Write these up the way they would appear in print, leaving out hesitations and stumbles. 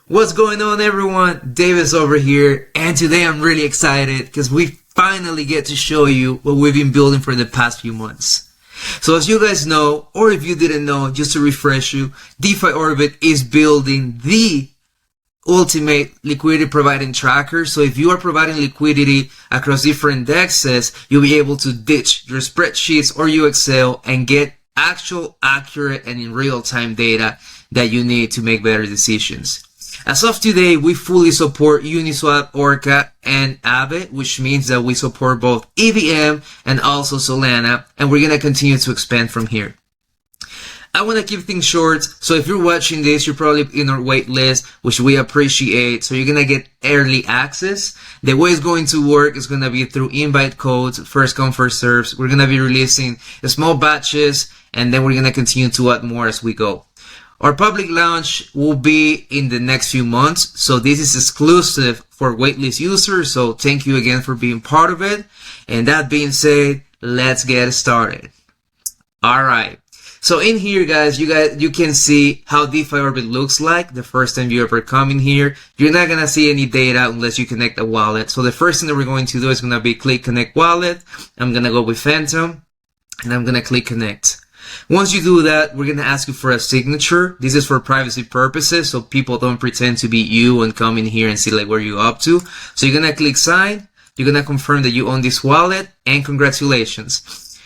What's going on, everyone? Davis over here, and today I'm really excited because we finally get to show you what we've been building for the past few months. So as you guys know, or if you didn't know, just to refresh you, DeFi Orbit is building the ultimate liquidity providing tracker. So if you are providing liquidity across different dexes, you'll be able to ditch your spreadsheets or your Excel and get actual, accurate, and in real-time data that you need to make better decisions. As of today, we fully support Uniswap, Orca, and Aave, which means that we support both EVM and also Solana, and we're going to continue to expand from here. I want to keep things short, so if you're watching this, you're probably in our waitlist, which we appreciate, so you're going to get early access. The way it's going to work is going to be through invite codes, first come, first serves. We're going to be releasing small batches, and then we're going to continue to add more as we go. Our public launch will be in the next few months, so this is exclusive for waitlist users, so thank you again for being part of it. And that being said, let's get started. Alright, so in here guys, you can see how DeFi Orbit looks like the first time you ever come in here. You're not gonna see any data unless you connect a wallet. So the first thing that we're going to do is gonna be click connect wallet. I'm gonna go with Phantom, and I'm gonna click connect. Once you do that, we're going to ask you for a signature. This is for privacy purposes, so people don't pretend to be you and come in here and see like where you're up to. So you're going to click sign. You're going to confirm that you own this wallet, and congratulations.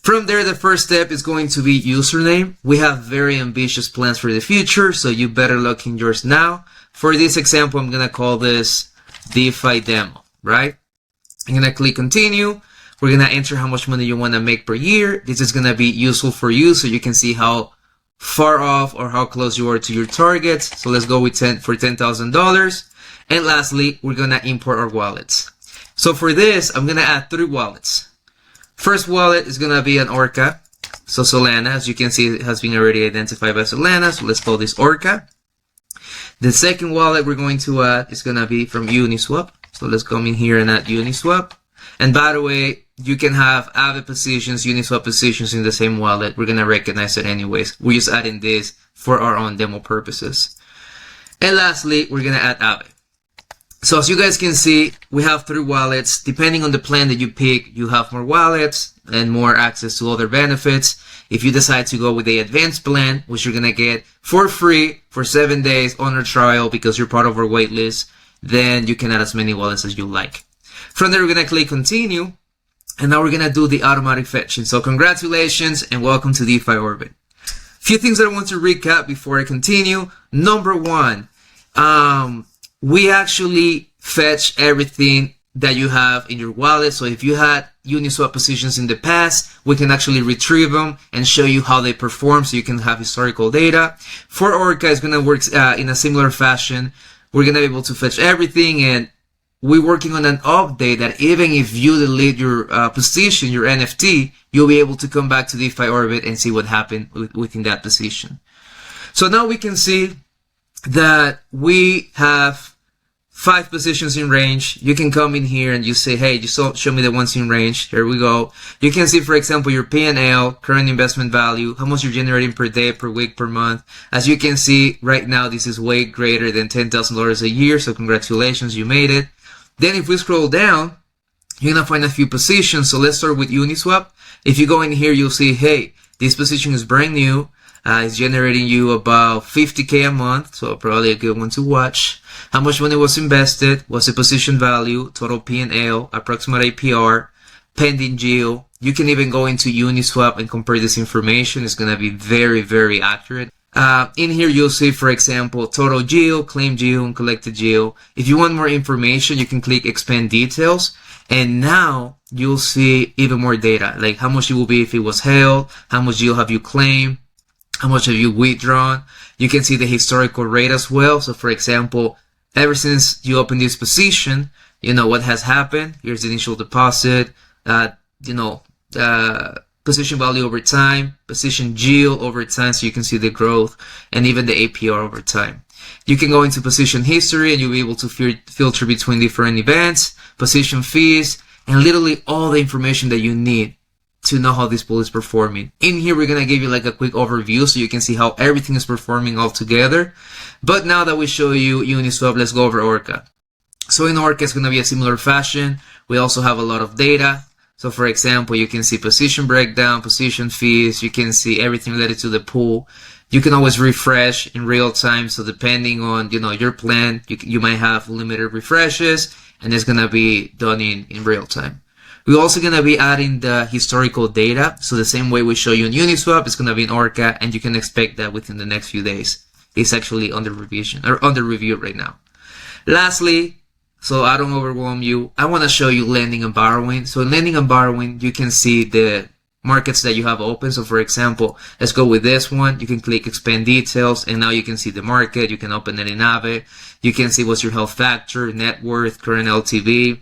From there, the first step is going to be username. We have very ambitious plans for the future, so you better lock in yours now. For this example, I'm going to call this DeFi demo, right? I'm going to click continue. We're going to enter how much money you want to make per year. This is going to be useful for you so you can see how far off or how close you are to your targets. So let's go with $10,000. And lastly, we're going to import our wallets. So for this, I'm going to add 3 wallets. First wallet is going to be an Orca. So Solana, as you can see, it has been already identified by Solana. So let's call this Orca. The second wallet we're going to add is going to be from Uniswap. So let's come in here and add Uniswap. And by the way, you can have Aave positions, Uniswap positions in the same wallet. We're going to recognize it anyways. We're just adding this for our own demo purposes. And lastly, we're going to add Aave. So as you guys can see, we have 3 wallets. Depending on the plan that you pick, you have more wallets and more access to other benefits. If you decide to go with the advanced plan, which you're going to get for free for 7 days on our trial because you're part of our waitlist, then you can add as many wallets as you like. From there, we're going to click continue. And now we're going to do the automatic fetching. So congratulations and welcome to DeFi Orbit. Few things that I want to recap before I continue. Number 1, we actually fetch everything that you have in your wallet. So if you had Uniswap positions in the past, we can actually retrieve them and show you how they perform so you can have historical data. For Orca, it's going to work in a similar fashion. We're going to be able to fetch everything, and we're working on an update that even if you delete your position, your NFT, you'll be able to come back to DeFi Orbit and see what happened within that position. So now we can see that we have 5 positions in range. You can come in here and you say, hey, just show me the ones in range. Here we go. You can see, for example, your P&L, current investment value, how much you're generating per day, per week, per month. As you can see right now, this is way greater than $10,000 a year. So congratulations, you made it. Then if we scroll down, you're going to find a few positions. So let's start with Uniswap. If you go in here, you'll see, hey, this position is brand new. It's generating you about 50K a month. So probably a good one to watch. How much money was invested? What's the position value? Total P&L, approximate APR, pending GEO. You can even go into Uniswap and compare this information. It's going to be very, very accurate. In here, you'll see, for example, total GEO, claim GEO, and collected GEO. If you want more information, you can click expand details. And now you'll see even more data, like how much it will be if it was held, how much GEO have you claimed, how much have you withdrawn. You can see the historical rate as well. So for example, ever since you opened this position, you know what has happened. Here's the initial deposit, position value over time, position GEO over time, so you can see the growth, and even the APR over time. You can go into position history and you'll be able to filter between different events, position fees, and literally all the information that you need to know how this pool is performing. In here, we're going to give you like a quick overview so you can see how everything is performing all together. But now that we show you Uniswap, let's go over Orca. So in Orca, it's going to be a similar fashion. We also have a lot of data. So for example, you can see position breakdown, position fees. You can see everything related to the pool. You can always refresh in real time. So depending on, your plan, you might have limited refreshes, and it's going to be done in real time. We're also going to be adding the historical data. So the same way we show you in Uniswap, it's going to be in Orca, and you can expect that within the next few days. It's actually under revision or under review right now. Lastly, so I don't overwhelm you, I want to show you lending and borrowing. So in lending and borrowing, you can see the markets that you have open. So for example, let's go with this one. You can click expand details, and now you can see the market. You can open it in Aave. You can see what's your health factor, net worth, current LTV.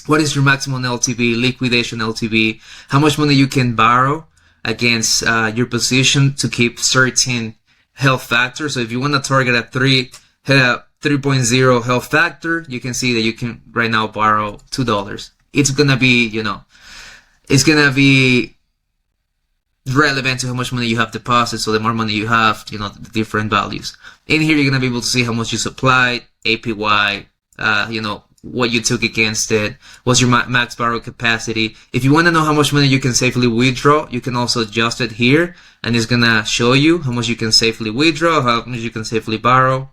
What is your maximum LTV, liquidation LTV, how much money you can borrow against your position to keep certain health factor. So if you want to target a 3.0 health factor, you can see that you can right now borrow $2. It's going to be, it's going to be relevant to how much money you have deposited. So the more money you have, the different values. In here, you're going to be able to see how much you supplied, APY, what you took against it, what's your max borrow capacity. If you want to know how much money you can safely withdraw, you can also adjust it here, and it's gonna show you how much you can safely withdraw, how much you can safely borrow.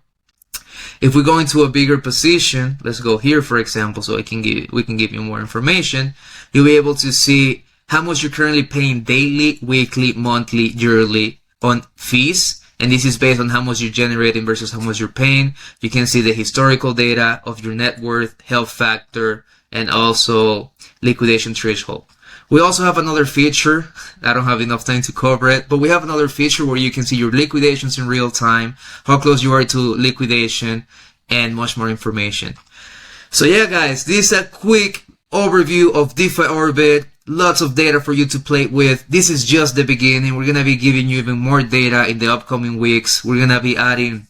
If we go into a bigger position, let's go here for example, so we can give you more information. You'll be able to see how much you're currently paying daily, weekly, monthly, yearly on fees. And this is based on how much you're generating versus how much you're paying. You can see the historical data of your net worth, health factor, and also liquidation threshold. We also have another feature. I don't have enough time to cover it, but we have another feature where you can see your liquidations in real time, how close you are to liquidation, and much more information. So yeah, guys, this is a quick overview of DeFi Orbit. Lots of data for you to play with. This is just the beginning. We're going to be giving you even more data in the upcoming weeks. We're going to be adding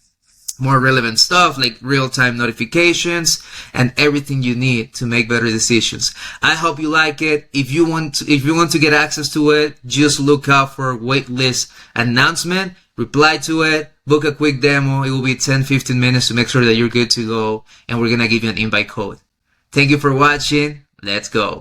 more relevant stuff like real-time notifications and everything you need to make better decisions. I hope you like it. If you want to get access to it, just look out for Waitlist announcement, reply to it, book a quick demo. It will be 10-15 minutes to make sure that you're good to go, and we're going to give you an invite code. Thank you for watching. Let's go.